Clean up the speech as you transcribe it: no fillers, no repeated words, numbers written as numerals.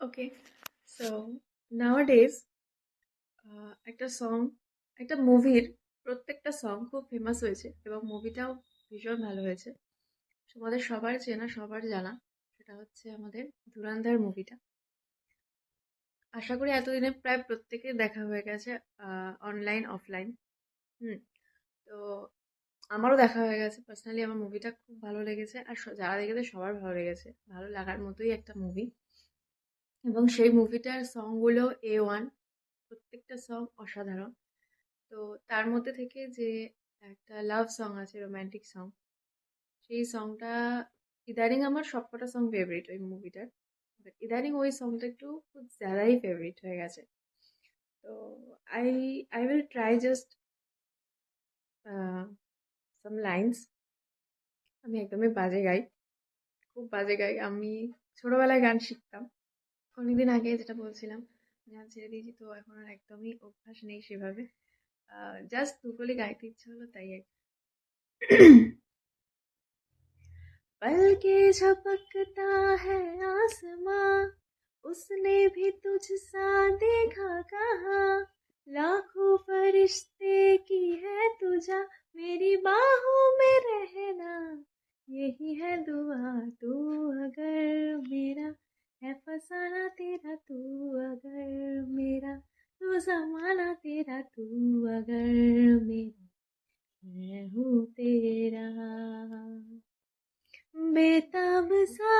ওকে, so নাওয়াডেজ একটা song, একটা মুভির প্রত্যেকটা সং খুব ফেমাস হয়েছে এবং মুভিটাও ভীষণ ভালো হয়েছে। তোমাদের সবার চেনা, সবার জানা, সেটা হচ্ছে আমাদের ধুরন্ধর মুভিটা। আশা করি এতদিনে প্রায় প্রত্যেকের দেখা হয়ে গেছে, অনলাইন অফলাইন। হুম। তো আমারও দেখা হয়ে গেছে। পার্সোনালি আমার মুভিটা খুব ভালো লেগেছে, আর যারা দেখেছে সবার ভালো লেগেছে, ভালো লাগার মতোই একটা মুভি। এবং সেই মুভিটার সংগুলো A1, প্রত্যেকটা সং অসাধারণ। তো তার মধ্যে থেকে যে একটা লাভ সং আছে, রোমান্টিক সং, সেই সংটা ইদানিং আমার সবকটা সং ফেভারিট ওই মুভিটার। বাট ইদানিং ওই সংটা একটু খুব জ্যাদাই ফেভারিট হয়ে গেছে। তো I I will try just some lines. আমি একদমই বাজে গাই, খুব বাজে গাই আমি। ছোটবেলায় গান শিখতাম, অনেকদিন আগে, যেটা বলছিলাম, গান ছেড়ে দিয়েছি, তো এখন আর একদমই অভ্যাস নেই সেভাবে। জাস্ট দুকলি গাইতে ইচ্ছা হলো, তাই আর কি। पल के झपकता है आसमां, उसने भी तुझसा देखा कहाँ। लाखों फरिश्ते की है तुझा, मेरी बाहों में रहना, यही है दुआ। तू अगर मेरा है, फसाना तेरा, तू अगर मेरा, तू जमाना तेरा, तू अगर मेरा, मैं हूँ तेरा। बेताब सा